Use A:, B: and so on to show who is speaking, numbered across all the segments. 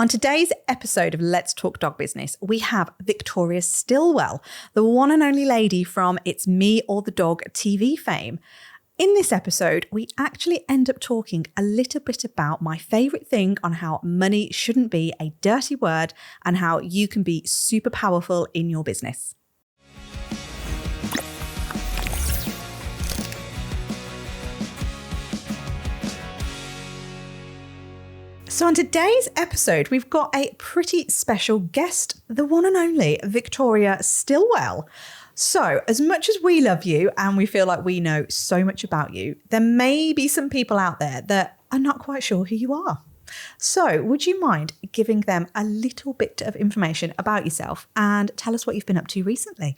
A: On today's episode of Let's Talk Dog Business, we have Victoria Stilwell, the one and only lady from It's Me or the Dog TV fame. In this episode, we actually end up talking a little bit about my favourite thing on how money shouldn't be a dirty word and how you can be super powerful in your business. So on today's episode, we've got a pretty special guest, the one and only Victoria Stilwell. So as much as we love you and we feel like we know so much about you, there may be some people out there that are not quite sure who you are. So would you mind giving them a little bit of information about yourself and tell us what you've been up to recently?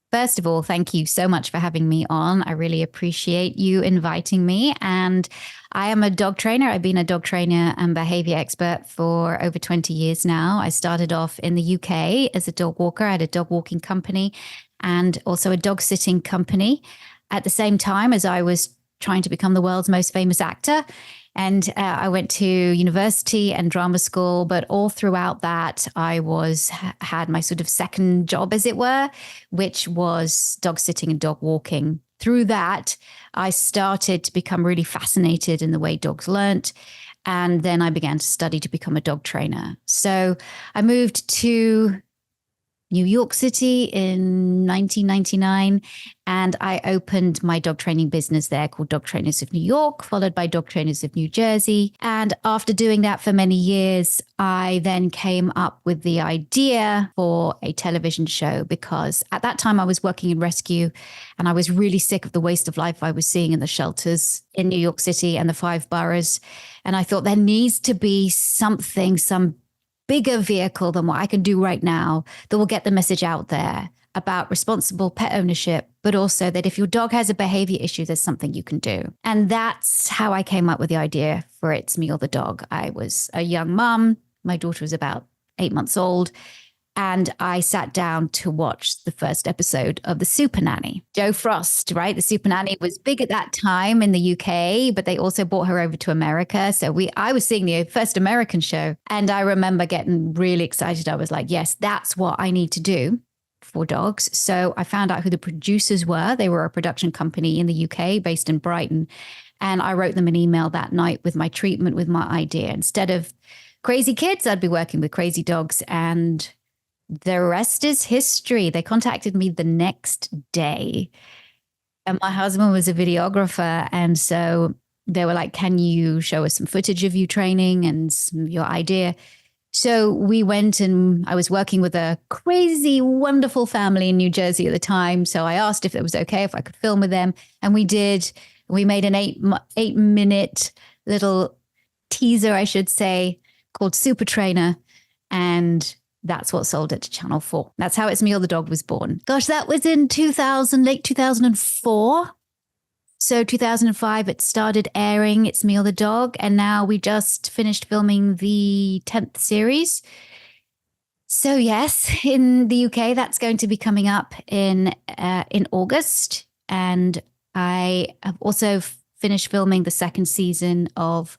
B: First of all, thank you so much for having me on. I really appreciate you inviting me. And I am a dog trainer. I've been a dog trainer and behavior expert for over 20 years now. I started off in the UK as a dog walker. I had a dog walking company and also a dog sitting company at the same time as I was trying to become the world's most famous actor. And I went to university and drama school, but all throughout that, I had my sort of second job, as it were, which was dog sitting and dog walking. Through that, I started to become really fascinated in the way dogs learnt. And then I began to study to become a dog trainer. So I moved to New York City in 1999, and I opened my dog training business there called Dog Trainers of New York, followed by Dog Trainers of New Jersey. And after doing that for many years, I then came up with the idea for a television show because at that time I was working in rescue and I was really sick of the waste of life I was seeing in the shelters in New York City and the 5 boroughs. And I thought there needs to be something, some bigger vehicle than what I can do right now that will get the message out there about responsible pet ownership, but also that if your dog has a behavior issue, there's something you can do. And that's how I came up with the idea for It's Me or the Dog. I was a young mum. My daughter was about 8 months old. And I sat down to watch the first episode of The Super Nanny. Jo Frost, right? The Super Nanny was big at that time in the UK, but they also brought her over to America. So I was seeing the first American show. And I remember getting really excited. I was like, yes, that's what I need to do for dogs. So I found out who the producers were. They were a production company in the UK based in Brighton. And I wrote them an email that night with my treatment, with my idea. Instead of crazy kids, I'd be working with crazy dogs. And the rest is history. They contacted me the next day. And my husband was a videographer. And so they were like, can you show us some footage of you training and your idea? So we went, and I was working with a crazy, wonderful family in New Jersey at the time. So I asked if it was okay, if I could film with them. And we did. We made an 8-minute little teaser, I should say, called Super Trainer. And that's what sold it to Channel 4. That's how It's Me or the Dog was born. Gosh, that was in late 2004. So 2005, it started airing It's Me or the Dog. And now we just finished filming the 10th series. So yes, in the UK, that's going to be coming up in August. And I have also finished filming the second season of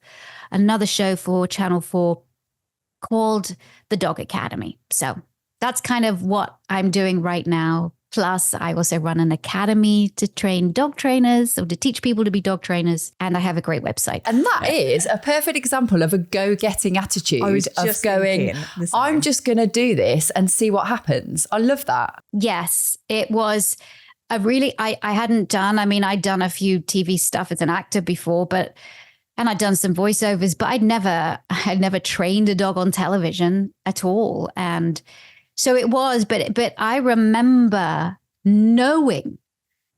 B: another show for Channel 4 called The Dog Academy. So that's kind of what I'm doing right now. Plus, I also run an academy to train dog trainers or to teach people to be dog trainers. And I have a great website.
C: And that is a perfect example of a go-getting attitude of going, I'm just going to do this and see what happens. I love that.
B: Yes, it was a really, I hadn't done, I'd done a few TV stuff as an actor before, and I'd done some voiceovers, but I'd never trained a dog on television at all. And so it was, but I remember knowing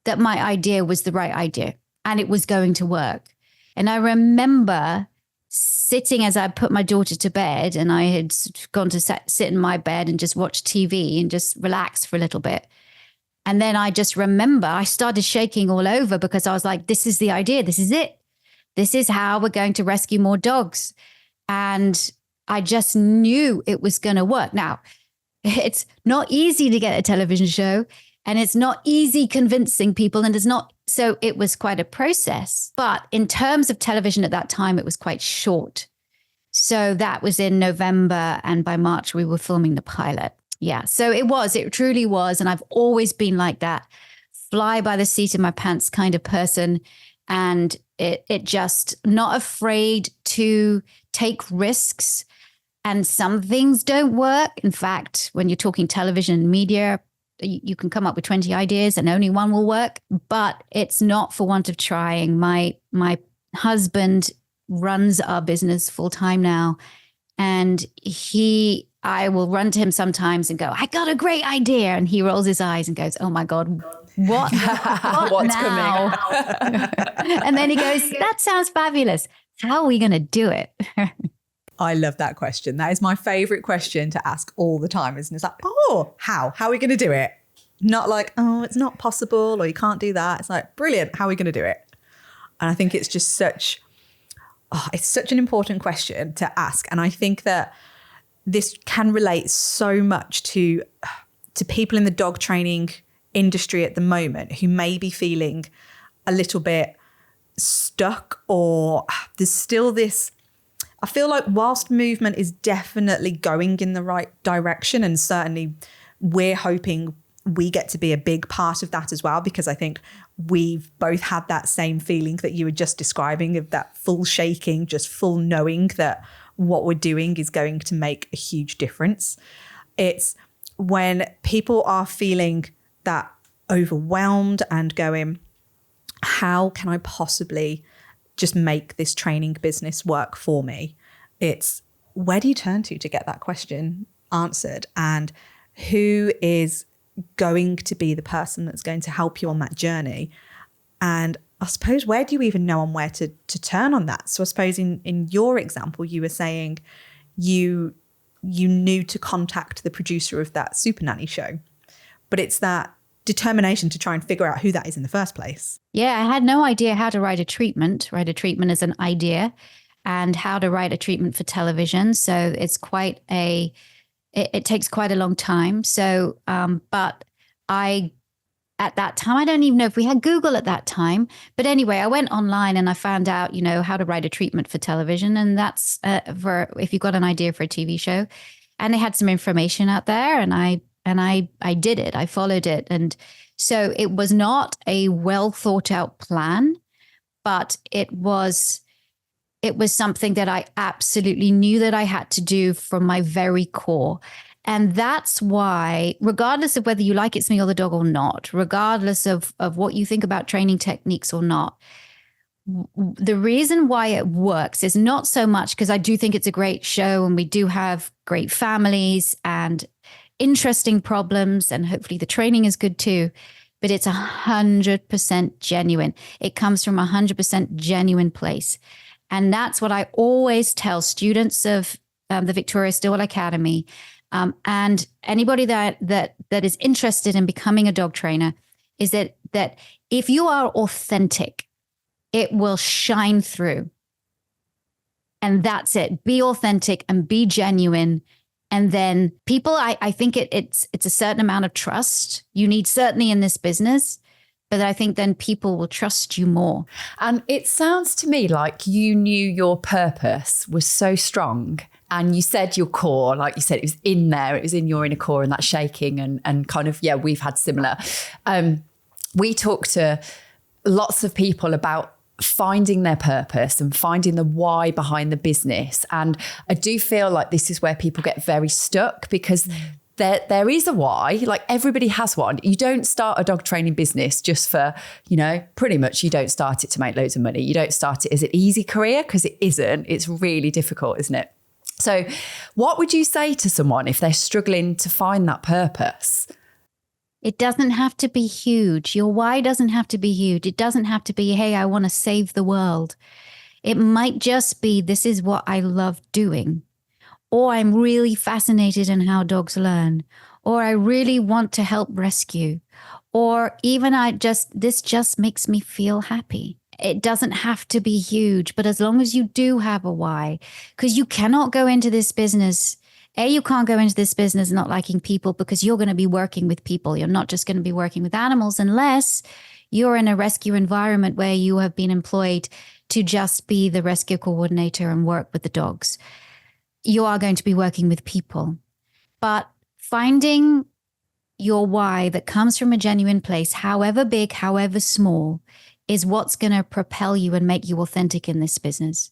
B: that my idea was the right idea and it was going to work. And I remember sitting as I put my daughter to bed, and I had gone to sit in my bed and just watch TV and just relax for a little bit. And then I just remember I started shaking all over because I was like, this is the idea. This is it. This is how we're going to rescue more dogs. And I just knew it was going to work. Now, it's not easy to get a television show, and it's not easy convincing people, and so it was quite a process. But in terms of television at that time, it was quite short. So that was in November. And by March, we were filming the pilot. Yeah. So it truly was. And I've always been like that, fly by the seat of my pants kind of person. And it just not afraid to take risks. And some things don't work. In fact, when you're talking television and media, you can come up with 20 ideas and only one will work, but it's not for want of trying. My husband runs our business full time now. And I will run to him sometimes and go, I got a great idea. And he rolls his eyes and goes, oh my God, what what's
C: now?
B: Coming? And then he goes, that sounds fabulous. How are we going to do it?
A: I love that question. That is my favorite question to ask all the time. Isn't it? It's like, oh, how are we going to do it? Not like, oh, it's not possible or you can't do that. It's like, brilliant. How are we going to do it? And I think it's just it's such an important question to ask. And I think that this can relate so much to people in the dog training industry at the moment who may be feeling a little bit stuck, or there's still this, I feel like whilst movement is definitely going in the right direction, and certainly we're hoping we get to be a big part of that as well, because I think we've both had that same feeling that you were just describing, of that full shaking, just full knowing that what we're doing is going to make a huge difference. It's when people are feeling that overwhelmed and going, how can I possibly just make this training business work for me? It's where do you turn to get that question answered? And who is going to be the person that's going to help you on that journey? And I suppose, where do you even know on where to turn on that? So I suppose in your example, you were saying you knew to contact the producer of that Super Nanny show, but it's that determination to try and figure out who that is in the first place.
B: Yeah, I had no idea how to write a treatment as an idea, and how to write a treatment for television. So it's it takes quite a long time. So, but at that time, I don't even know if we had Google at that time. But anyway, I went online and I found out, how to write a treatment for television. And that's for if you've got an idea for a TV show. And they had some information out there, and I did it. I followed it. And so it was not a well thought out plan, but it was something that I absolutely knew that I had to do from my very core. And that's why, regardless of whether you like It's Me or the Dog or not, regardless of what you think about training techniques or not, the reason why it works is not so much because I do think it's a great show and we do have great families and interesting problems, and hopefully the training is good too, but it's 100% genuine. It comes from 100% genuine place. And that's what I always tell students of the Victoria Stilwell Academy, and anybody that is interested in becoming a dog trainer, is that if you are authentic, it will shine through. And that's it. Be authentic and be genuine. And then people, I think it's a certain amount of trust you need, certainly in this business. But I think then people will trust you more.
C: And it sounds to me like you knew your purpose was so strong. And you said your core, like you said, it was in there. It was in your inner core, and that shaking and kind of, yeah, we've had similar. We talk to lots of people about finding their purpose and finding the why behind the business. And I do feel like this is where people get very stuck, because there is a why. Like, everybody has one. You don't start a dog training business just for, pretty much you don't start it to make loads of money. You don't start it as an easy career, because it isn't. It's really difficult, isn't it? So what would you say to someone if they're struggling to find that purpose?
B: It doesn't have to be huge. Your why doesn't have to be huge. It doesn't have to be, hey, I want to save the world. It might just be, this is what I love doing. Or I'm really fascinated in how dogs learn. Or I really want to help rescue. Or even this just makes me feel happy. It doesn't have to be huge, but as long as you do have a why, because you cannot go into this business. You can't go into this business not liking people, because you're going to be working with people. You're not just going to be working with animals, unless you're in a rescue environment where you have been employed to just be the rescue coordinator and work with the dogs. you are going to be working with people. But finding your why that comes from a genuine place, however big, however small, is what's going to propel you and make you authentic in this business.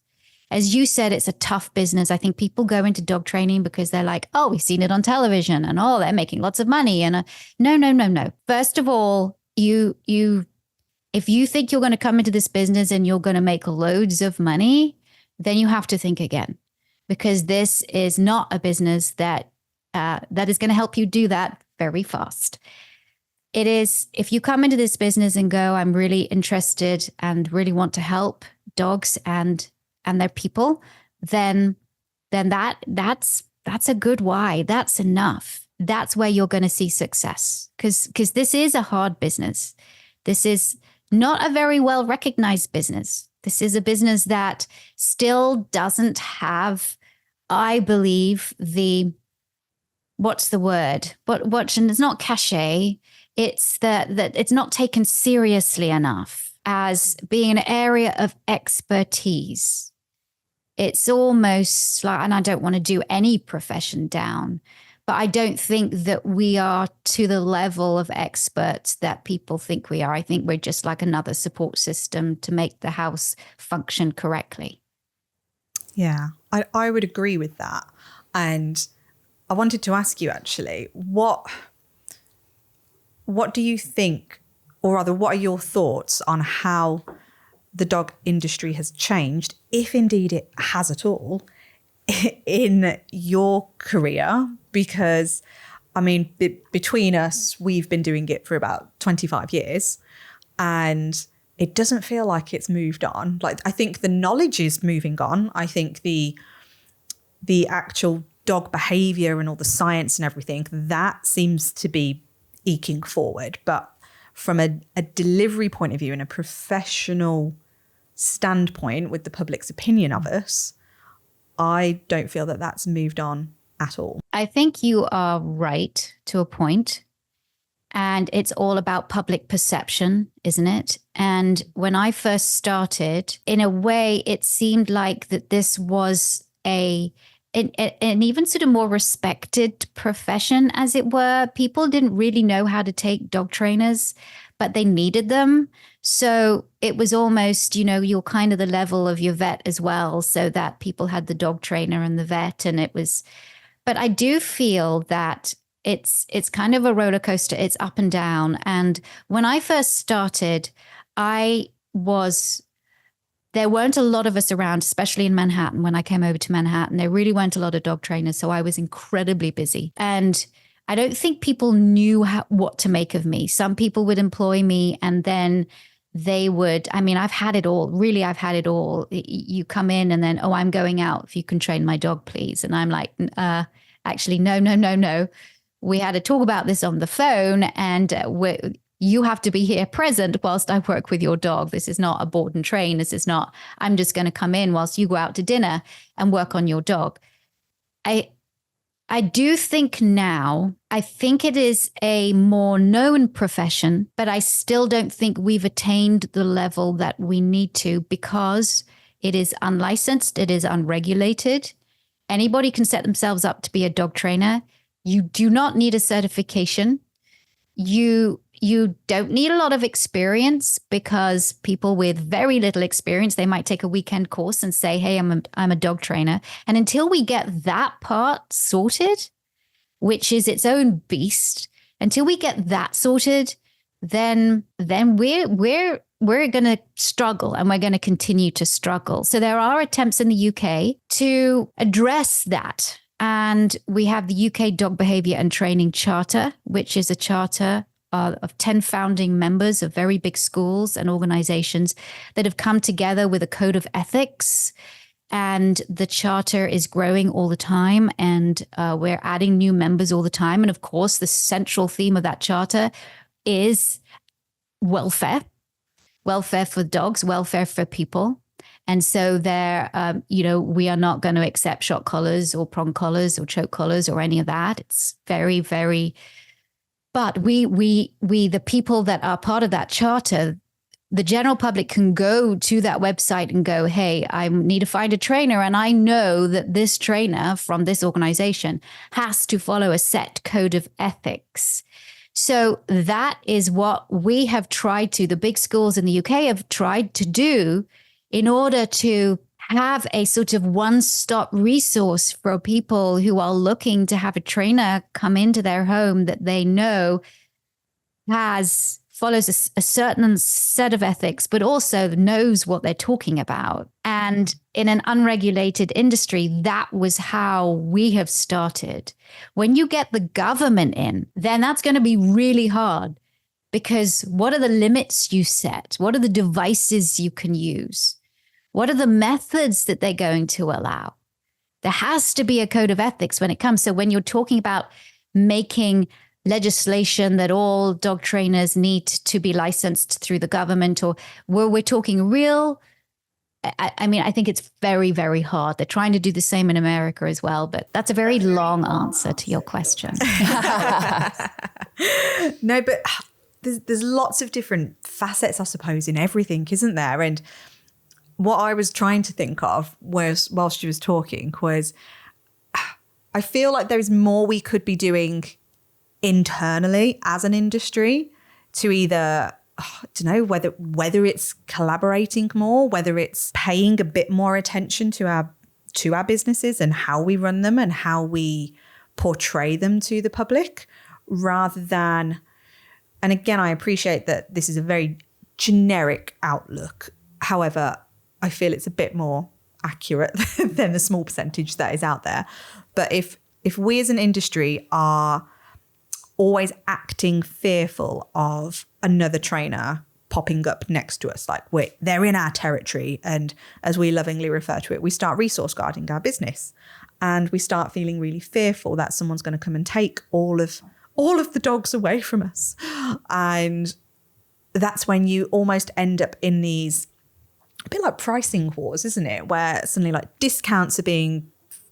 B: As you said, it's a tough business. I think people go into dog training because they're like, oh, we've seen it on television and oh, they're making lots of money. And no. First of all, if you think you're going to come into this business and you're going to make loads of money, then you have to think again, because this is not a business that is going to help you do that very fast. It is, if you come into this business and go, I'm really interested and really want to help dogs and their people, then that's a good why. That's enough. That's where you're going to see success, because this is a hard business. This is not a very well recognized business. This is a business that still doesn't have, I believe, what's the word? And it's not cachet. It's that it's not taken seriously enough as being an area of expertise. It's almost like, and I don't want to do any profession down, but I don't think that we are to the level of experts that people think we are. I think we're just like another support system to make the house function correctly.
A: Yeah, I would agree with that. And I wanted to ask you actually, what do you think, or rather, what are your thoughts on how the dog industry has changed, if indeed it has at all, in your career? Because, I mean, between us, we've been doing it for about 25 years and it doesn't feel like it's moved on. Like, I think the knowledge is moving on. I think the actual dog behavior and all the science and everything, that seems to be eking forward. But from a delivery point of view and a professional standpoint with the public's opinion of us, I don't feel that that's moved on at all.
B: I think you are right to a point. And it's all about public perception, isn't it? And when I first started, in a way, it seemed like that this was an even sort of more respected profession, as it were. People didn't really know how to take dog trainers, but they needed them. So it was almost, you're kind of the level of your vet as well, so that people had the dog trainer and the vet. And it was, but I do feel that it's kind of a roller coaster. It's up and down. And when I first started, there weren't a lot of us around, especially in Manhattan. When I came over to Manhattan, there really weren't a lot of dog trainers. So I was incredibly busy. And I don't think people knew what to make of me. Some people would employ me and then they would, I've had it all. Really, I've had it all. You come in and then, oh, I'm going out. If you can train my dog, please. And I'm like, actually, no. We had to talk about this on the phone, and you have to be here present whilst I work with your dog. This is not a board and train. This is not, I'm just going to come in whilst you go out to dinner and work on your dog. I do think now, I think it is a more known profession, but I still don't think we've attained the level that we need to, because it is unlicensed, it is unregulated. Anybody can set themselves up to be a dog trainer. You do not need a certification. You don't need a lot of experience, because people with very little experience, they might take a weekend course and say, hey, I'm a dog trainer. And until we get that part sorted, which is its own beast, until we get that sorted, then we're going to struggle, and we're going to continue to struggle. So there are attempts in the UK to address that. And we have the UK Dog Behavior and Training Charter, which is a charter of 10 founding members of very big schools and organizations that have come together with a code of ethics. And the charter is growing all the time, and we're adding new members all the time. And of course, the central theme of that charter is welfare for dogs, welfare for people. And so there, we are not going to accept shock collars or prong collars or choke collars or any of that. It's very, very, but we, the people that are part of that charter, the general public can go to that website and go, hey, I need to find a trainer. And I know that this trainer from this organization has to follow a set code of ethics. So that is what we have tried to, the big schools in the UK have tried to do in order to have a sort of one-stop resource for people who are looking to have a trainer come into their home that they know follows a certain set of ethics, but also knows what they're talking about. And in an unregulated industry, that was how we have started. When you get the government in, then that's going to be really hard, because what are the limits you set? What are the devices you can use? What are the methods that they're going to allow? There has to be a code of ethics when it comes. So when you're talking about making legislation that all dog trainers need to be licensed through the government, or where we're talking real, I mean, I think it's very, very hard. They're trying to do the same in America as well, but that's a very long answer to your question.
A: No, but there's lots of different facets, I suppose, in everything, isn't there? And what I was trying to think of was, whilst she was talking, was I feel like there's more we could be doing internally as an industry to either, I don't know, whether it's collaborating more, whether it's paying a bit more attention to our businesses and how we run them and how we portray them to the public, rather than, and again, I appreciate that this is a very generic outlook. However, I feel it's a bit more accurate than the small percentage that is out there. But if we as an industry are always acting fearful of another trainer popping up next to us, like they're in our territory, and as we lovingly refer to it, we start resource guarding our business, and we start feeling really fearful that someone's going to come and take all of the dogs away from us. And that's when you almost end up in these, a bit like pricing wars, isn't it? Where suddenly like discounts are being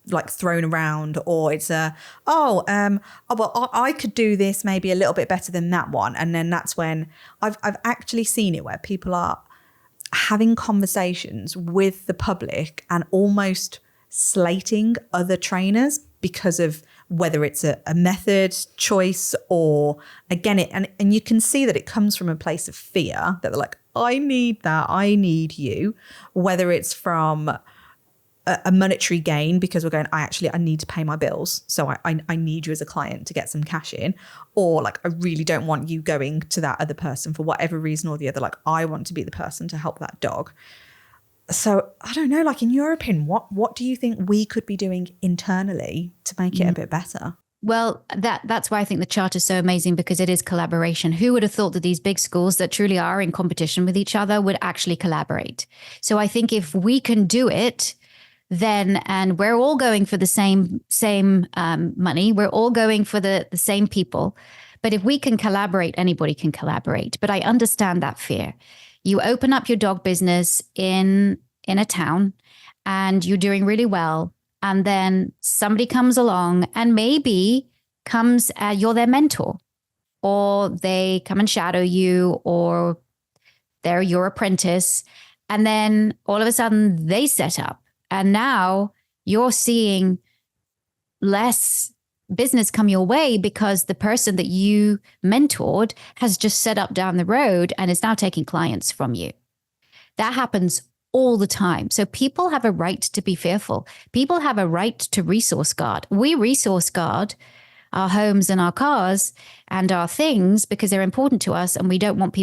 A: like thrown around, or it's well, I could do this maybe a little bit better than that one. And then that's when I've actually seen it where people are having conversations with the public and almost slating other trainers because of whether it's a method choice, or again, and you can see that it comes from a place of fear, that they're like, I need that, I need you, whether it's from a monetary gain because we're going, I need to pay my bills, so I need you as a client to get some cash in, or like, I really don't want you going to that other person for whatever reason or the other, like I want to be the person to help that dog. So I don't know, like in your opinion, what do you think we could be doing internally to make it a bit better?
B: Well, that's why I think the charter is so amazing, because it is collaboration. Who would have thought that these big schools that truly are in competition with each other would actually collaborate? So I think if we can do it, then, and we're all going for the same money, we're all going for the same people. But if we can collaborate, anybody can collaborate. But I understand that fear. You open up your dog business in a town and you're doing really well. And then somebody comes along and maybe you're their mentor, or they come and shadow you, or they're your apprentice. And then all of a sudden they set up. And now you're seeing less business come your way because the person that you mentored has just set up down the road and is now taking clients from you. That happens all the time. So people have a right to be fearful. People have a right to resource guard. We resource guard our homes and our cars and our things because they're important to us, and we don't want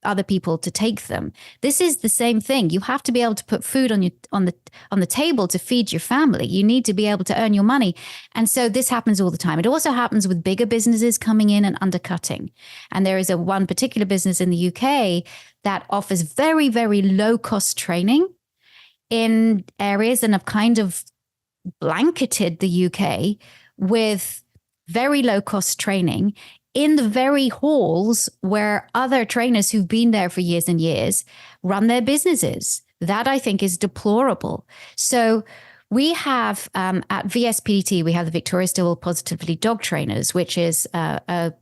B: other people to take them. This is the same thing. You have to be able to put food on the table to feed your family. You need to be able to earn your money. And so this happens all the time. It also happens with bigger businesses coming in and undercutting. And there is one particular business in the UK that offers very, very low cost training in areas, and have kind of blanketed the UK with very low cost training in the very halls where other trainers who've been there for years and years run their businesses. That I think is deplorable. So we have at VSPDT, we have the Victoria Stilwell Positively Dog Trainers, which is a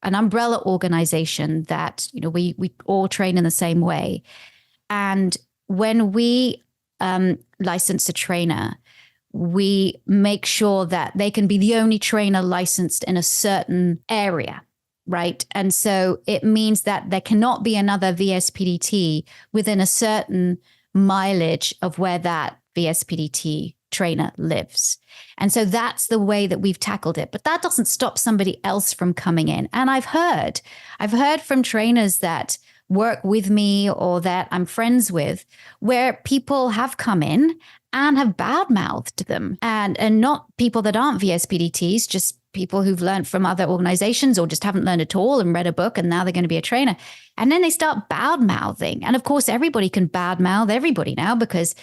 B: an umbrella organization that, we all train in the same way. And when we license a trainer, we make sure that they can be the only trainer licensed in a certain area, right? And so it means that there cannot be another VSPDT within a certain mileage of where that VSPDT trainer lives. And so that's the way that we've tackled it. But that doesn't stop somebody else from coming in. And I've heard from trainers that work with me or that I'm friends with, where people have come in and have badmouthed them, and not people that aren't VSPDTs, just people who've learned from other organizations or just haven't learned at all and read a book, and now they're going to be a trainer. And then they start bad-mouthing. And of course, everybody can bad-mouth everybody now, because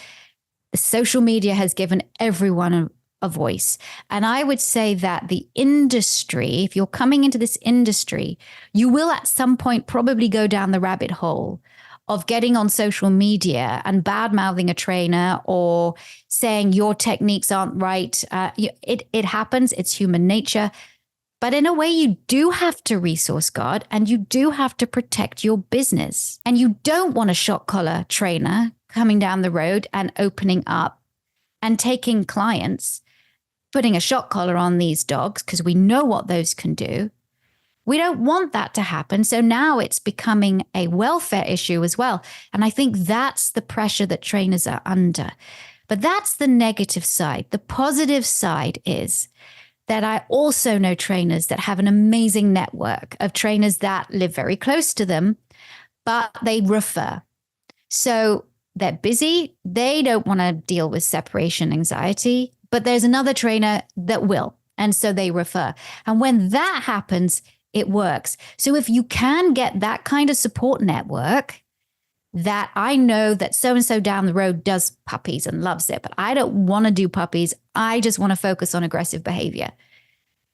B: social media has given everyone a voice. And I would say that the industry, if you're coming into this industry, you will at some point probably go down the rabbit hole of getting on social media and bad-mouthing a trainer or saying your techniques aren't right. It happens. It's human nature. But in a way, you do have to resource guard, and you do have to protect your business. And you don't want a shot collar trainer coming down the road and opening up and taking clients, putting a shot collar on these dogs, because we know what those can do. We don't want that to happen. So now it's becoming a welfare issue as well. And I think that's the pressure that trainers are under. But that's the negative side. The positive side is that I also know trainers that have an amazing network of trainers that live very close to them, but they refer. So they're busy. They don't want to deal with separation anxiety, but there's another trainer that will. And so they refer. And when that happens, it works. So if you can get that kind of support network, that I know that so-and-so down the road does puppies and loves it, but I don't want to do puppies. I just want to focus on aggressive behavior.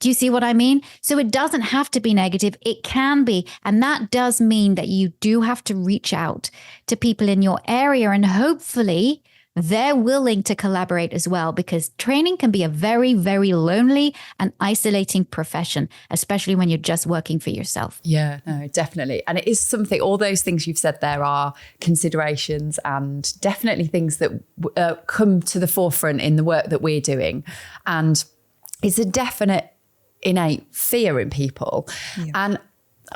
B: Do you see what I mean? So it doesn't have to be negative. It can be. And that does mean that you do have to reach out to people in your area, and hopefully they're willing to collaborate as well, because training can be a very, very lonely and isolating profession, especially when you're just working for yourself.
C: Yeah, no, definitely. And it is something, all those things you've said there are considerations and definitely things that come to the forefront in the work that we're doing. And it's a definite innate fear in people. Yeah. And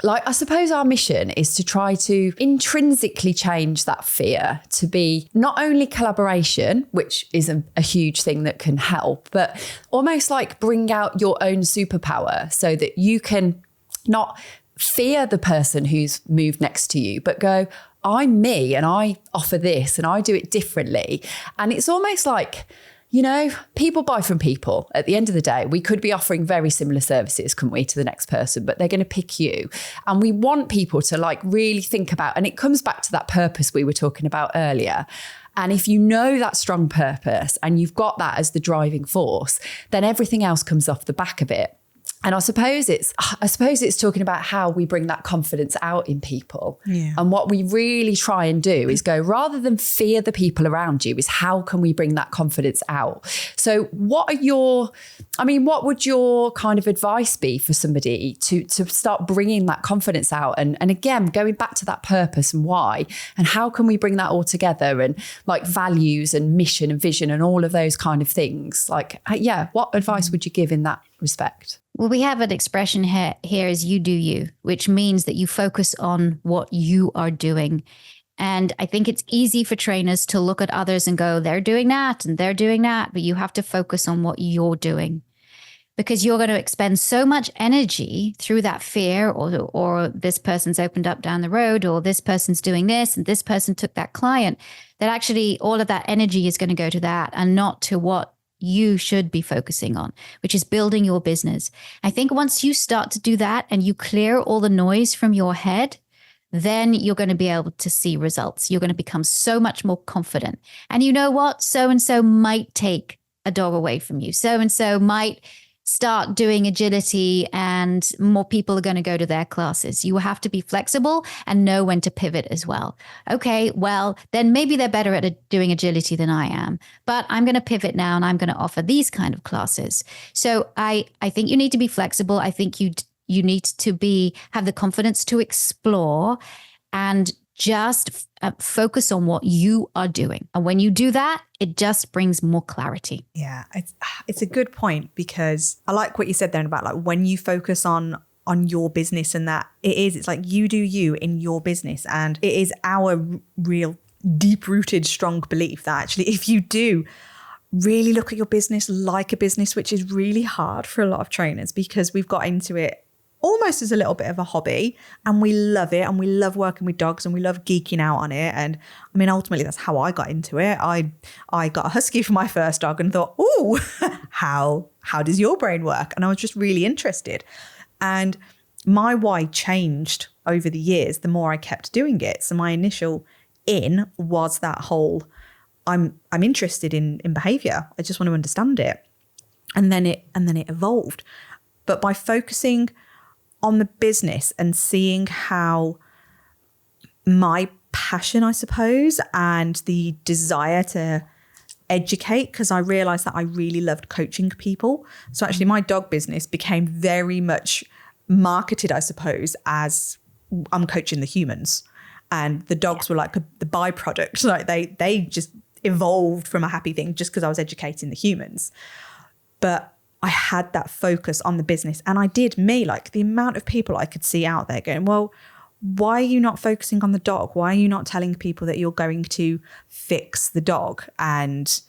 C: I suppose our mission is to try to intrinsically change that fear to be not only collaboration, which is a huge thing that can help, but almost like bring out your own superpower so that you can not fear the person who's moved next to you, but go, I'm me and I offer this and I do it differently. And it's almost like, people buy from people. At the end of the day, we could be offering very similar services, couldn't we, to the next person, but they're going to pick you. And we want people to really think about, and it comes back to that purpose we were talking about earlier. And if you know that strong purpose and you've got that as the driving force, then everything else comes off the back of it. And I suppose it's talking about how we bring that confidence out in people. Yeah. And what we really try and do is go, rather than fear the people around you, is how can we bring that confidence out? So what would your kind of advice be for somebody to start bringing that confidence out? And again, going back to that purpose and why, and how can we bring that all together, and values and mission and vision and all of those kind of things? What advice would you give in that respect?
B: Well, we have an expression here is you do you, which means that you focus on what you are doing. And I think it's easy for trainers to look at others and go, they're doing that and they're doing that. But you have to focus on what you're doing, because you're going to expend so much energy through that fear, or this person's opened up down the road, or this person's doing this and this person took that client, that actually all of that energy is going to go to that and not to what you should be focusing on, which is building your business. I think once you start to do that and you clear all the noise from your head, then you're going to be able to see results. You're going to become so much more confident. And you know what? So-and-so might take a dog away from you. So-and-so might start doing agility and more people are going to go to their classes. You have to be flexible and know when to pivot as well. Okay, well, then maybe they're better at doing agility than I am, but I'm going to pivot now and I'm going to offer these kind of classes. So I think you need to be flexible. I think you You need to have the confidence to explore and just focus on what you are doing. And when you do that, it just brings more clarity.
A: Yeah, it's a good point, because I like what you said there about like when you focus on your business, and that it's like you do you in your business. And it is our real deep-rooted, strong belief that actually if you do really look at your business like a business, which is really hard for a lot of trainers because we've got into it almost as a little bit of a hobby, and we love it, and we love working with dogs, and we love geeking out on it. And I mean, ultimately that's how I got into it. I got a husky for my first dog and thought, oh, how does your brain work? And I was just really interested. And my why changed over the years the more I kept doing it. So my initial in was that whole I'm interested in behavior. I just want to understand it. And then it evolved. But by focusing on the business and seeing how my passion, I suppose, and the desire to educate, because I realized that I really loved coaching people. So actually my dog business became very much marketed, I suppose, as I'm coaching the humans, and the dogs were like the byproduct. Like they just evolved from a happy thing just because I was educating the humans. But I had that focus on the business, and I did like the amount of people I could see out there going, well, why are you not focusing on the dog? Why are you not telling people that you're going to fix the dog and,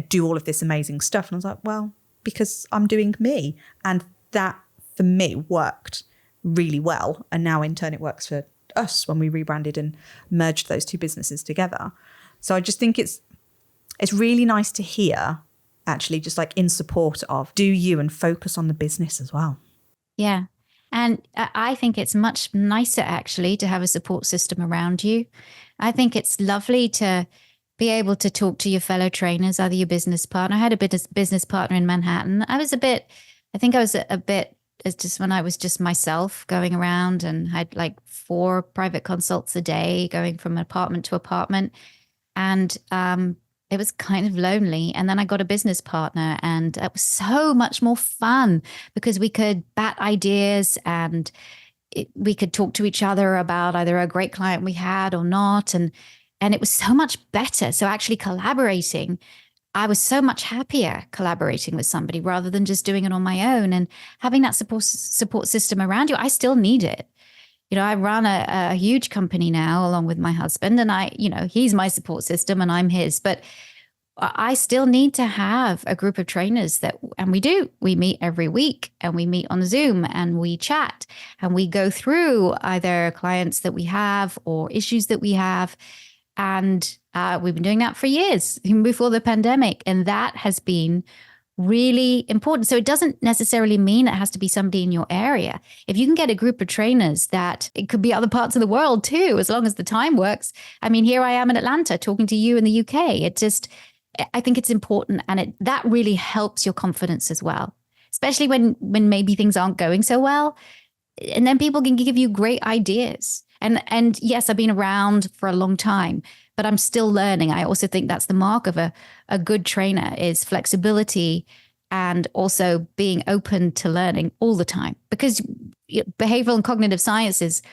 A: do all of this amazing stuff? And I was like, well, because I'm doing me. And that for me worked really well. And now in turn it works for us when we rebranded and merged those two businesses together. So I just think it's really nice to hear, actually, just like in support of do you and focus on the business as well.
B: Yeah. And I think it's much nicer actually to have a support system around you. I think it's lovely to be able to talk to your fellow trainers, either your business partner. I had a business partner in Manhattan. I was a bit it's just when I was just myself going around and had like 4 private consults a day going from apartment to apartment. And it was kind of lonely. And then I got a business partner, and it was so much more fun because we could bat ideas, and we could talk to each other about either a great client we had or not. And it was so much better. So actually collaborating, I was so much happier collaborating with somebody rather than just doing it on my own. And having that support system around you, I still need it. I run a huge company now along with my husband, and he's my support system and I'm his, but I still need to have a group of trainers we meet every week, and we meet on Zoom, and we chat, and we go through either clients that we have or issues that we have. And we've been doing that for years, even before the pandemic. And that has been really important. So it doesn't necessarily mean it has to be somebody in your area. If you can get a group of trainers that it could be other parts of the world too, as long as the time works. I mean, here I am in Atlanta talking to you in the UK. I think it's important. And that really helps your confidence as well, especially when maybe things aren't going so well. And then people can give you great ideas. And yes, I've been around for a long time, but I'm still learning. I also think that's the mark of a good trainer is flexibility and also being open to learning all the time, because behavioral and cognitive science is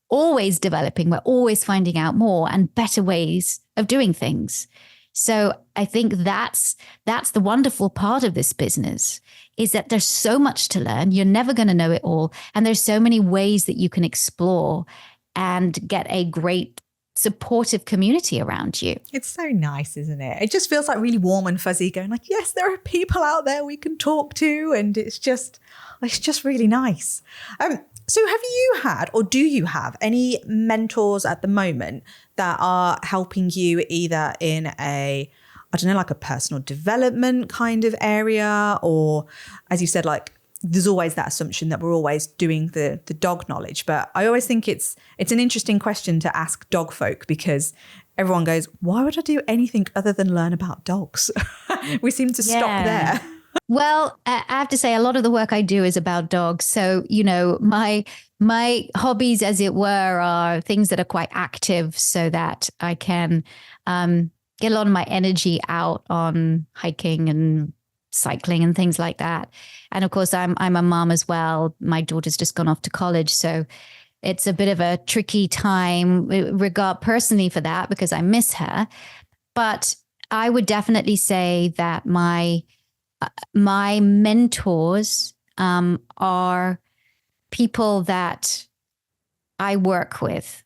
B: always developing. We're always finding out more and better ways of doing things. So I think that's the wonderful part of this business, is that there's so much to learn. You're never going to know it all. And there's so many ways that you can explore and get a great supportive community around you.
A: It's so nice, isn't it? It just feels like really warm and fuzzy, going like, yes, there are people out there we can talk to. And it's just really nice. So have you had, or do you have any mentors at the moment that are helping you either in like a personal development kind of area, or as you said, like there's always that assumption that we're always doing the dog knowledge. But I always think it's an interesting question to ask dog folk, because everyone goes, why would I do anything other than learn about dogs? We seem to stop there.
B: Well, I have to say a lot of the work I do is about dogs. So, my hobbies, as it were, are things that are quite active so that I can get a lot of my energy out on hiking and cycling and things like that. And of course, I'm a mom as well. My daughter's just gone off to college, so it's a bit of a tricky time regard personally for that because I miss her. But I would definitely say that my mentors are people that I work with.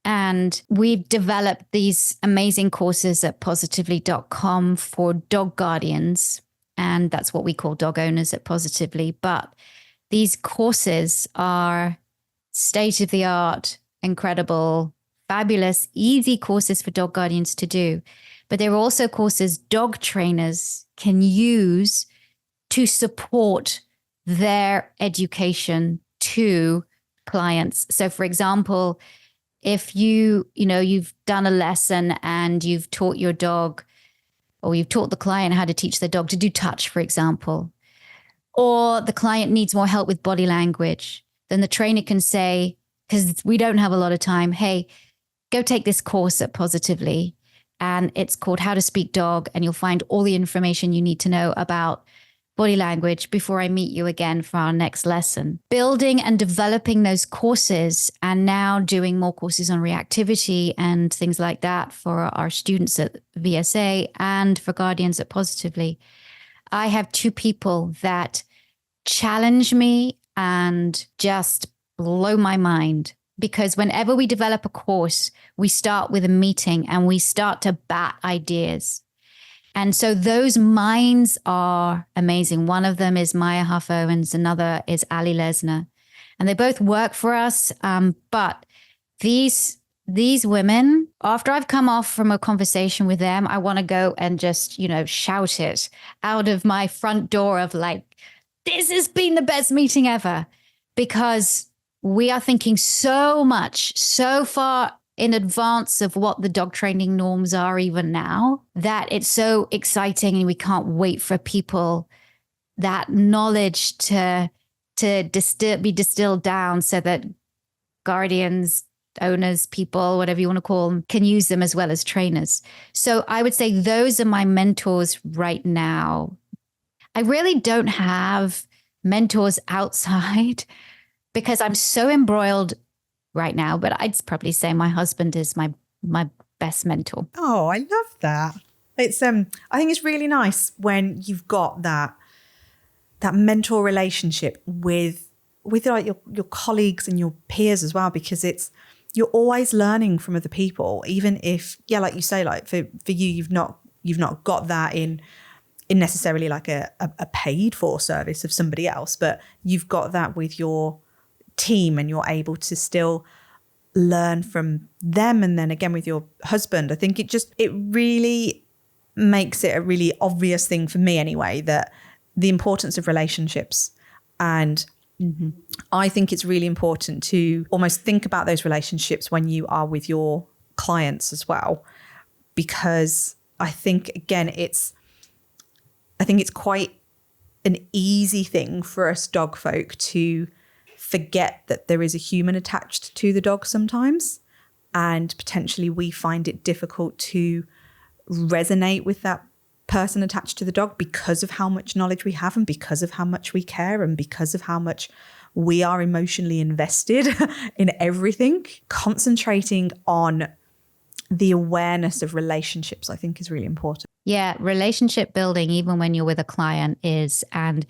B: And we've developed these amazing courses at positively.com for dog guardians. And that's what we call dog owners at Positively. But these courses are state of the art, incredible, fabulous, easy courses for dog guardians to do. But they're also courses dog trainers can use to support their education to clients. So for example, if you've done a lesson and you've taught your dog, or you've taught the client how to teach the dog to do touch, for example, or the client needs more help with body language, then the trainer can say, because we don't have a lot of time, hey, go take this course at Positively. And it's called How to Speak Dog. And you'll find all the information you need to know about body language before I meet you again for our next lesson. Building and developing those courses, and now doing more courses on reactivity and things like that for our students at VSA and for guardians at Positively. I have two people that challenge me and just blow my mind, because whenever we develop a course, we start with a meeting and we start to bat ideas. And so those minds are amazing. One of them is Maya Huff-Owens, another is Ali Lesner. And they both work for us. But these women, after I've come off from a conversation with them, I want to go and just, shout it out of my front door of like, this has been the best meeting ever, because we are thinking so much, so far in advance of what the dog training norms are even now, that it's so exciting, and we can't wait for people, that knowledge to be distilled down so that guardians, owners, people, whatever you want to call them, can use them as well as trainers. So I would say those are my mentors right now. I really don't have mentors outside because I'm so embroiled right now, but I'd probably say my husband is my best mentor.
A: Oh, I love that. It's I think it's really nice when you've got that mentor relationship with like your colleagues and your peers as well, because you're always learning from other people, even if, like you say, like for you, you've not got that in necessarily like a paid for service of somebody else, but you've got that with your team, and you're able to still learn from them. And then again with your husband, I think it really makes it a really obvious thing for me anyway, that the importance of relationships. And I think it's really important to almost think about those relationships when you are with your clients as well, because I think again it's quite an easy thing for us dog folk to forget that there is a human attached to the dog sometimes, and potentially we find it difficult to resonate with that person attached to the dog because of how much knowledge we have, and because of how much we care, and because of how much we are emotionally invested in everything. Concentrating on the awareness of relationships, I think, is really important.
B: Yeah, relationship building, even when you're with a client, is. And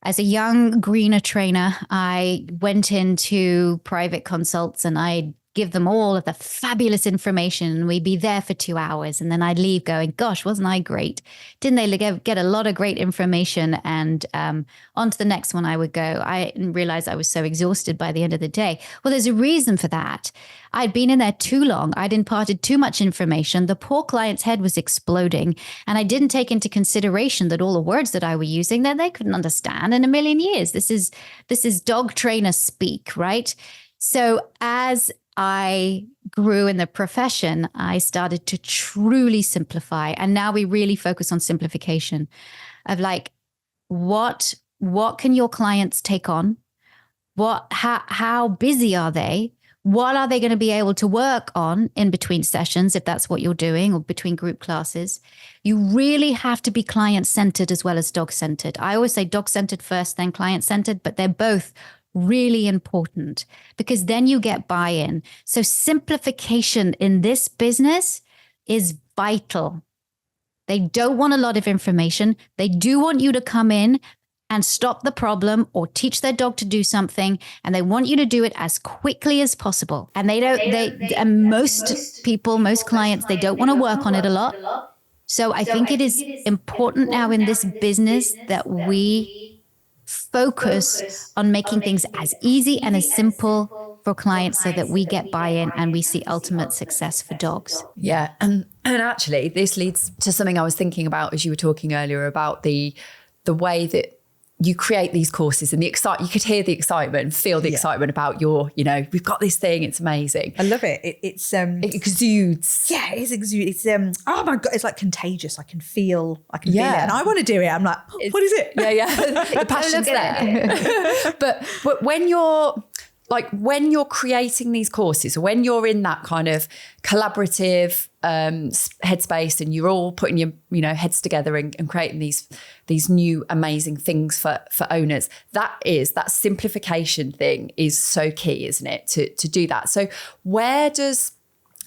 B: as a young greener trainer, I went into private consults and I'd give them all of the fabulous information, and we'd be there for 2 hours. And then I'd leave going, gosh, wasn't I great? Didn't they get a lot of great information? And on to the next one I would go. I didn't realize I was so exhausted by the end of the day. Well, there's a reason for that. I'd been in there too long. I'd imparted too much information. The poor client's head was exploding. And I didn't take into consideration that all the words that I were using, that they couldn't understand in a million years. This is dog trainer speak, right? So as I grew in the profession, I started to truly simplify. And now we really focus on simplification of like, what can your clients take on? How busy are they? what are they going to be able to work on in between sessions, if that's what you're doing, or between group classes? You really have to be client-centered as well as dog-centered. I always say dog-centered first, then client-centered, but they're both really important because then you get buy-in. So simplification in this business is vital. They don't want a lot of information. They do want you to come in and stop the problem or teach their dog to do something. And they want you to do it as quickly as possible. And most clients, they don't want to work on it a lot. So I think it is important now in this business that we focus on making things as easy and as simple for clients so that we get buy-in and we see ultimate success for dogs.
C: Yeah. And actually this leads to something I was thinking about as you were talking earlier about the way that you create these courses and you could hear the excitement and feel the excitement about we've got this thing. It's amazing.
A: I love it. It
C: exudes.
A: Yeah, it is exudes. It's oh my God, it's like contagious. I can feel it. And I want to do it. I'm like, what is it?
C: Yeah. The passion's there. But when you're creating these courses, when you're in that kind of collaborative headspace and you're all putting your heads together and creating these new amazing things for owners, that simplification thing is so key, isn't it, to do that? So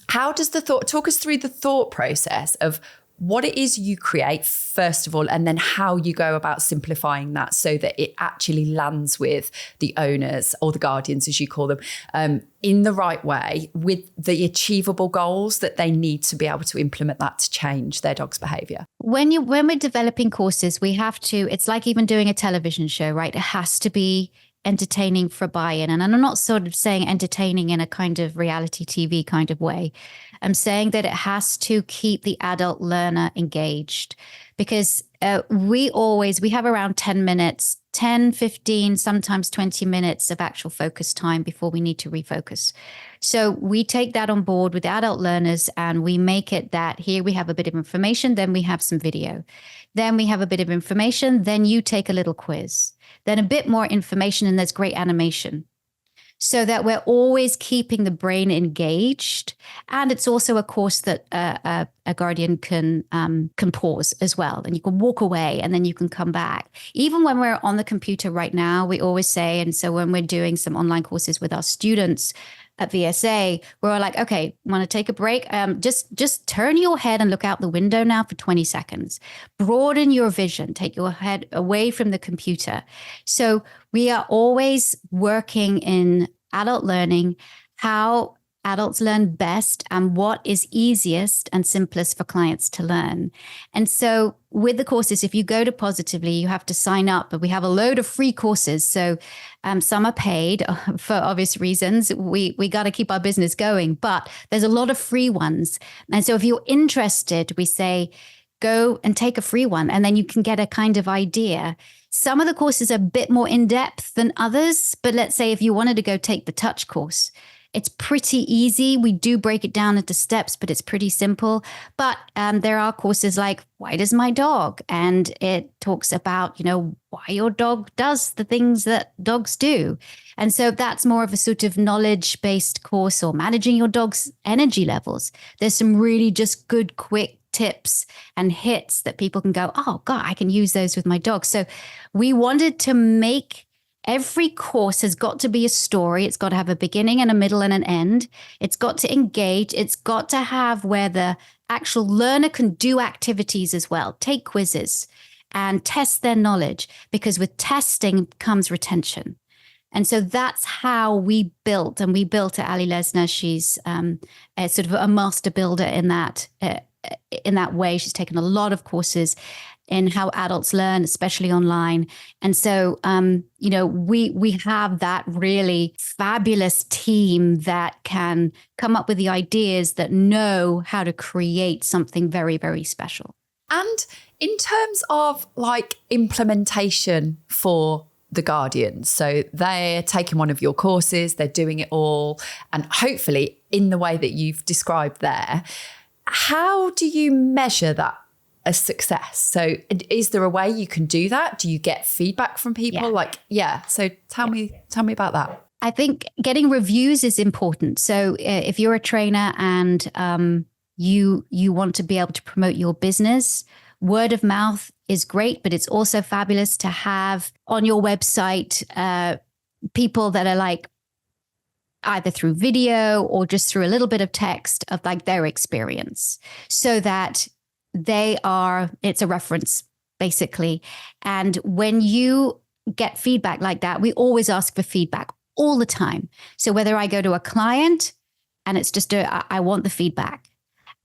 C: talk us through the thought process of what it is you create, first of all, and then how you go about simplifying that so that it actually lands with the owners or the guardians, as you call them, in the right way with the achievable goals that they need to be able to implement that to change their dog's behavior.
B: When we're developing courses, we have to, it's like even doing a television show, right? It has to be entertaining for buy-in. And I'm not sort of saying entertaining in a kind of reality TV kind of way. I'm saying that it has to keep the adult learner engaged because we have around 10 minutes, 10, 15, sometimes 20 minutes of actual focus time before we need to refocus. So we take that on board with adult learners and we make it that here we have a bit of information, then we have some video. Then we have a bit of information, then you take a little quiz. Then a bit more information and there's great animation. So that we're always keeping the brain engaged. And it's also a course that a guardian can pause as well. And you can walk away and then you can come back. Even when we're on the computer right now, we always say, and so when we're doing some online courses with our students at VSA, we're like, okay, want to take a break? Just turn your head and look out the window now for 20 seconds. Broaden your vision. Take your head away from the computer. So we are always working in adult learning, how adults learn best and what is easiest and simplest for clients to learn. And so with the courses, if you go to Positively, you have to sign up, but we have a load of free courses. So some are paid for obvious reasons. We got to keep our business going, but there's a lot of free ones. And so if you're interested, we say, go and take a free one, and then you can get a kind of idea. Some of the courses are a bit more in-depth than others, but let's say if you wanted to go take the touch course, it's pretty easy. We do break it down into steps, but it's pretty simple. But there are courses like, why does my dog? And it talks about, why your dog does the things that dogs do. And so that's more of a sort of knowledge-based course, or managing your dog's energy levels. There's some really just good, quick tips and hits that people can go, oh God, I can use those with my dog. So we wanted to make every course has got to be a story. It's got to have a beginning and a middle and an end. It's got to engage. It's got to have where the actual learner can do activities as well, take quizzes and test their knowledge, because with testing comes retention. And so that's how we built, and we built at Ali Lesner. She's a sort of a master builder in that way. She's taken a lot of courses in how adults learn, especially online. And so, we have that really fabulous team that can come up with the ideas, that know how to create something very, very special.
C: And in terms of like implementation for the guardians, so they're taking one of your courses, they're doing it all, and hopefully in the way that you've described there, how do you measure that a success? So is there a way you can do that? Do you get feedback from people? So tell me about that.
B: I think getting reviews is important. So if you're a trainer and you want to be able to promote your business, word of mouth is great, but it's also fabulous to have on your website people that are like either through video or just through a little bit of text of like their experience, so that it's a reference basically. And when you get feedback like that, we always ask for feedback all the time. So whether I go to a client and it's just I want the feedback.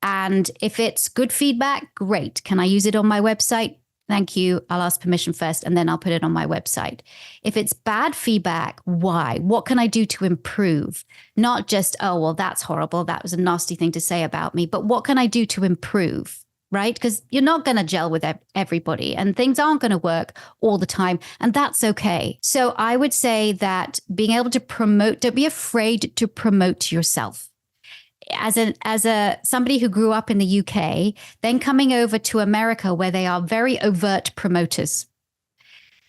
B: And if it's good feedback, great. Can I use it on my website? Thank you. I'll ask permission first and then I'll put it on my website. If it's bad feedback, why? What can I do to improve? Not just, oh, well, that's horrible. That was a nasty thing to say about me. But what can I do to improve? Right? Because you're not going to gel with everybody and things aren't going to work all the time. And that's okay. So I would say that being able to promote, don't be afraid to promote yourself. As somebody who grew up in the UK, then coming over to America where they are very overt promoters.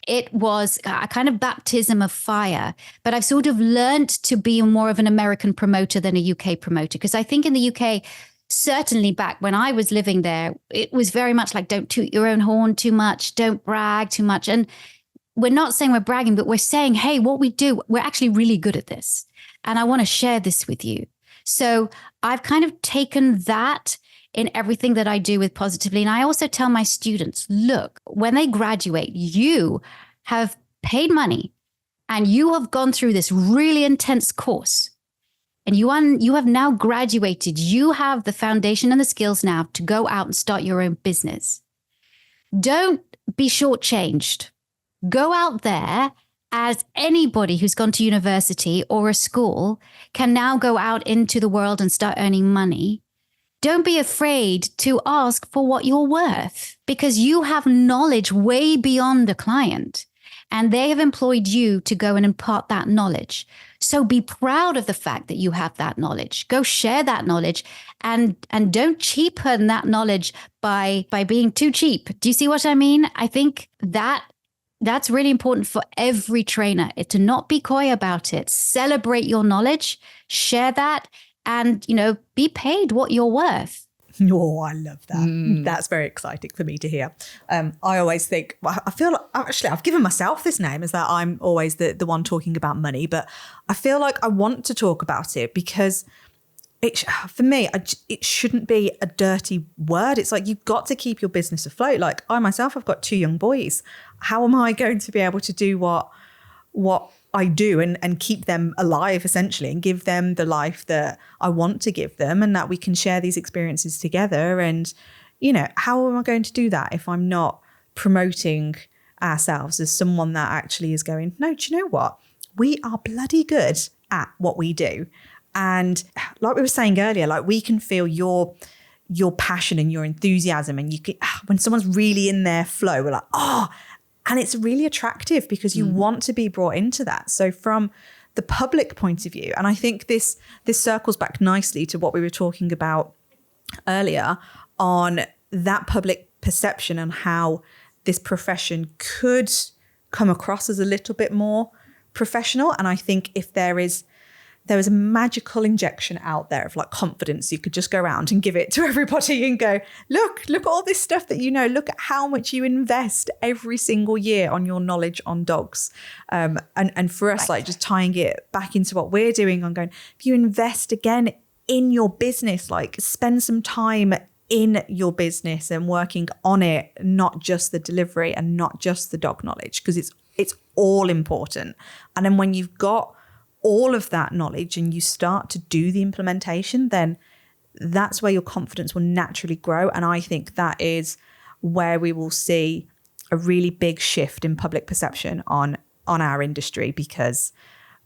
B: It was a kind of baptism of fire, but I've sort of learned to be more of an American promoter than a UK promoter. Because I think in the UK, certainly back when I was living there, it was very much like, don't toot your own horn too much, don't brag too much. And we're not saying we're bragging, but we're saying, hey, what we do, we're actually really good at this. And I want to share this with you. So I've kind of taken that in everything that I do with Positively. And I also tell my students, look, when they graduate, you have paid money and you have gone through this really intense course. And you have now graduated. You have the foundation and the skills now to go out and start your own business. Don't be shortchanged. Go out there as anybody who's gone to university or a school can now go out into the world and start earning money. Don't be afraid to ask for what you're worth, because you have knowledge way beyond a client and they have employed you to go and impart that knowledge. So be proud of the fact that you have that knowledge. Go share that knowledge and don't cheapen that knowledge by being too cheap. Do you see what I mean? I think that's really important for every trainer, to not be coy about it. Celebrate your knowledge, share that, and, be paid what you're worth.
A: Oh, I love that. That's very exciting for me to hear. I always think, I feel like, actually, I've given myself this name as that I'm always the one talking about money, but I feel like I want to talk about it because for me, it shouldn't be a dirty word. It's like, you've got to keep your business afloat. Like I myself, I've got 2 young boys. How am I going to be able to do what I do and keep them alive, essentially, and give them the life that I want to give them, and that we can share these experiences together? And, how am I going to do that if I'm not promoting ourselves as someone that actually is going, no, do you know what? We are bloody good at what we do. And like we were saying earlier, like we can feel your passion and your enthusiasm, and you can, when someone's really in their flow, we're like, oh, and it's really attractive because you want to be brought into that. So from the public point of view, and I think this circles back nicely to what we were talking about earlier on that public perception and how this profession could come across as a little bit more professional. And I think if there is a magical injection out there of like confidence, you could just go around and give it to everybody and go, look at all this stuff that look at how much you invest every single year on your knowledge on dogs. And for us, like just tying it back into what we're doing on going, if you invest again in your business, like spend some time in your business and working on it, not just the delivery and not just the dog knowledge, because it's all important. And then when you've got all of that knowledge and you start to do the implementation, then that's where your confidence will naturally grow. And I think that is where we will see a really big shift in public perception on our industry, because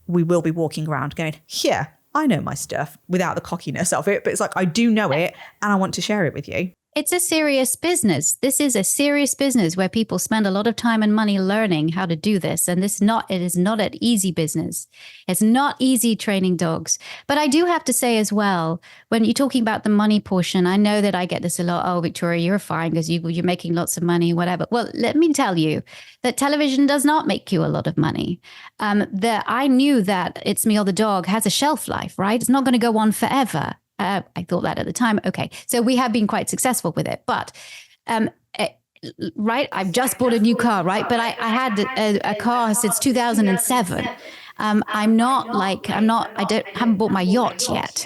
A: we will be walking around going, yeah, I know my stuff, without the cockiness of it. But it's like, I do know it and I want to share it with you.
B: It's a serious business. This is a serious business where people spend a lot of time and money learning how to do this. And it is not an easy business. It's not easy training dogs. But I do have to say as well, when you're talking about the money portion, I know that I get this a lot. Oh, Victoria, you're fine because you're making lots of money, whatever. Well, let me tell you that television does not make you a lot of money. That I knew that It's Me or the Dog has a shelf life, right? It's not going to go on forever. I thought that at the time. Okay. So we have been quite successful with it. But, right, I've just bought a new car, right? But I had a car since 2007. I haven't bought my yacht yet.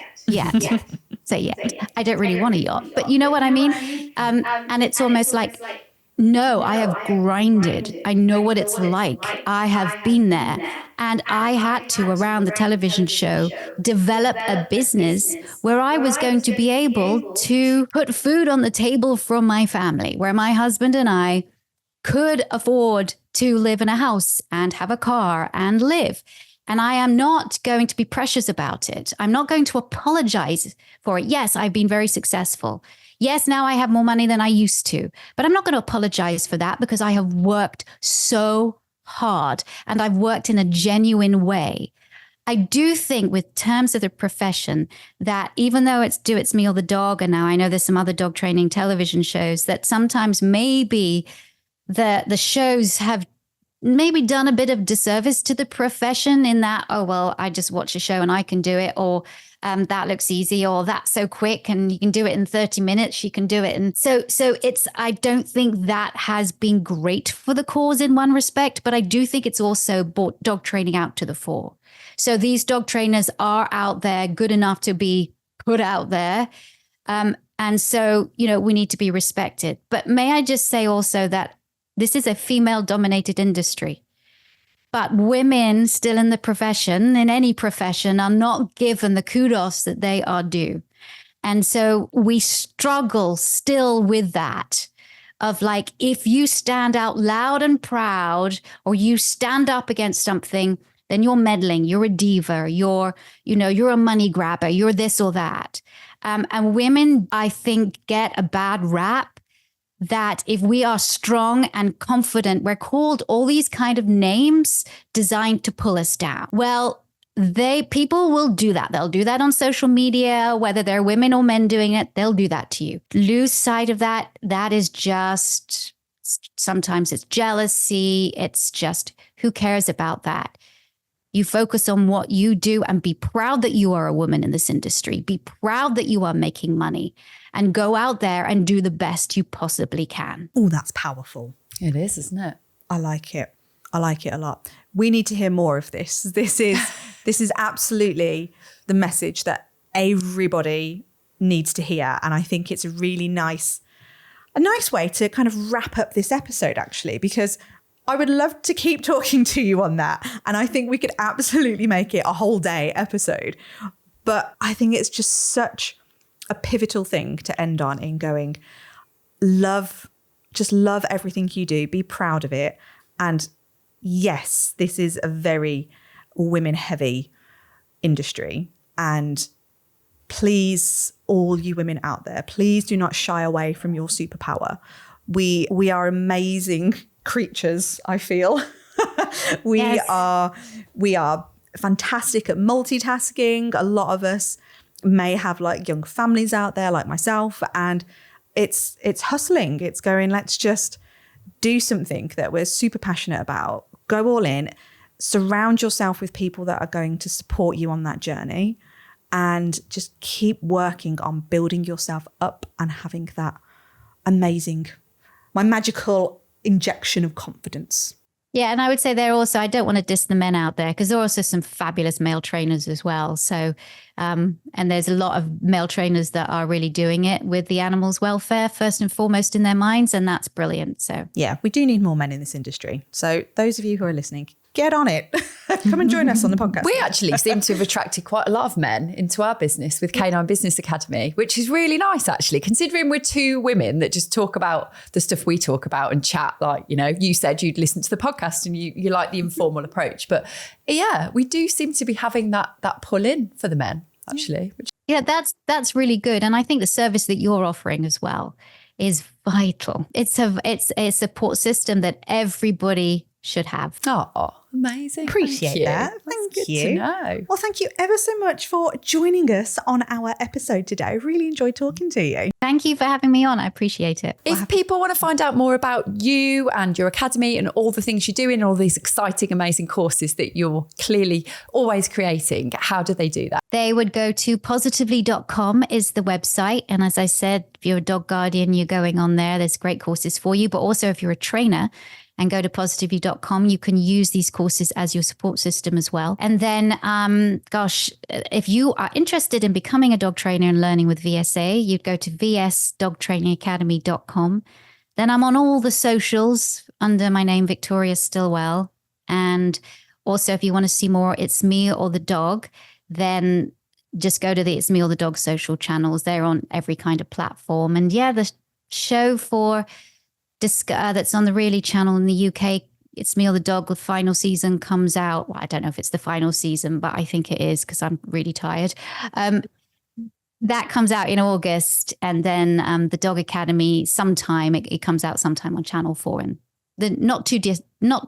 B: I don't really want a yacht, but you know what I mean? And it's almost like, no, I have grinded. I know what it's like. I have been there. And I had to, around the television show, develop a business where I was going to be able to put food on the table from my family, where my husband and I could afford to live in a house and have a car and live. And I am not going to be precious about it. I'm not going to apologize for it. Yes, I've been very successful. Yes, now I have more money than I used to, but I'm not going to apologize for that because I have worked so hard and I've worked in a genuine way. I do think with terms of the profession that even though it's Me or the Dog, and now I know there's some other dog training television shows, that sometimes maybe the shows have maybe done a bit of disservice to the profession in that, oh, well, I just watch a show and I can do it, or that looks easy, or that's so quick and you can do it in 30 minutes, you can do it. And so I don't think that has been great for the cause in one respect, but I do think it's also brought dog training out to the fore. So these dog trainers are out there good enough to be put out there. And so, we need to be respected. But may I just say also that this is a female-dominated industry. But women still in the profession, in any profession, are not given the kudos that they are due. And so we struggle still with that of like, if you stand out loud and proud, or you stand up against something, then you're meddling, you're a diva, you're a money grabber, you're this or that. And women, I think, get a bad rap. That if we are strong and confident, we're called all these kind of names designed to pull us down. Well, people will do that. They'll do that on social media, whether they're women or men doing it, they'll do that to you. Lose sight of that. That is just, sometimes it's jealousy. It's just, who cares about that? You focus on what you do and be proud that you are a woman in this industry. Be proud that you are making money and go out there and do the best you possibly can.
A: Oh, that's powerful.
C: It is, isn't it?
A: I like it. I like it a lot. We need to hear more of this. This is absolutely the message that everybody needs to hear. And I think it's a really nice way to kind of wrap up this episode, actually, because I would love to keep talking to you on that. And I think we could absolutely make it a whole day episode. But I think it's just such a pivotal thing to end on, in going, love everything you do, be proud of it. And yes, this is a very women heavy industry. And please, all you women out there, please do not shy away from your superpower. We are amazing creatures, I feel. We are fantastic at multitasking. A lot of us may have like young families out there like myself, and it's hustling. It's going, let's just do something that we're super passionate about. Go all in, surround yourself with people that are going to support you on that journey, and just keep working on building yourself up and having that amazing, my magical injection of confidence.
B: Yeah, and I would say I don't want to diss the men out there, because there are also some fabulous male trainers as well. So, and there's a lot of male trainers that are really doing it with the animals' welfare first and foremost in their minds, and that's brilliant. So
A: yeah, we do need more men in this industry. So those of you who are listening, get on it. Come and join us on the podcast.
C: We actually seem to have attracted quite a lot of men into our business with Canine Business Academy, which is really nice, actually, considering we're two women that just talk about the stuff we talk about and chat. Like, you said you'd listen to the podcast and you like the informal approach. But yeah, we do seem to be having that pull in for the men, actually.
B: Yeah, that's really good. And I think the service that you're offering as well is vital. It's a support system that everybody should have.
C: Oh, amazing.
A: Appreciate that. Thank
C: That's
A: you.
C: Good to know.
A: Well, thank you ever so much for joining us on our episode today. I really enjoyed talking to you.
B: Thank you for having me on. I appreciate it.
C: If people want to find out more about you and your academy and all the things you're doing, all these exciting, amazing courses that you're clearly always creating, how do they do that?
B: They would go to positively.com is the website. And as I said, if you're a dog guardian, you're going on there. There's great courses for you. But also if you're a trainer and go to positively.com, you can use these courses as your support system as well. And then, if you are interested in becoming a dog trainer and learning with VSA, you'd go to vsdogtrainingacademy.com. Then I'm on all the socials under my name, Victoria Stilwell. And also, if you want to see more, It's Me or the Dog, then just go to the It's Me or the Dog social channels. They're on every kind of platform. And yeah, the show for that's on the Really channel in the UK, It's Me or the Dog, the final season comes out. Well, I don't know if it's the final season, but I think it is because I'm really tired. That comes out in August. And then the Dog Academy, it comes out sometime on Channel 4 in the not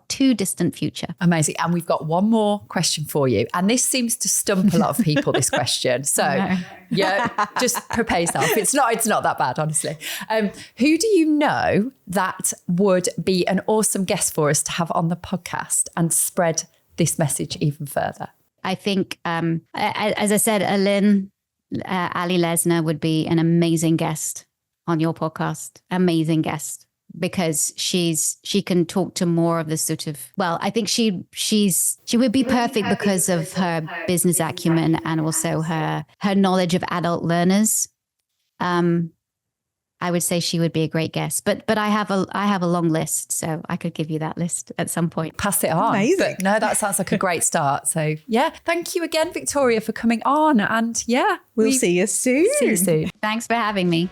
B: too distant future.
C: Amazing. And we've got one more question for you. And this seems to stump a lot of people, this question. So yeah, just prepare yourself. It's not that bad, honestly. Who do you know that would be an awesome guest for us to have on the podcast and spread this message even further?
B: I think, as I said, Ali Lesner would be an amazing guest on your podcast. Amazing guest. Because she can talk to more of the sort of, well, I think she would be perfect because of her business acumen and also her knowledge of adult learners. I would say she would be a great guest, but I have a long list, so I could give you that list at some point.
C: Pass it on.
A: Amazing.
C: But no, that sounds like a great start. So yeah, thank you again, Victoria, for coming on. And yeah,
A: We'll see you soon.
C: See you soon.
B: Thanks for having me.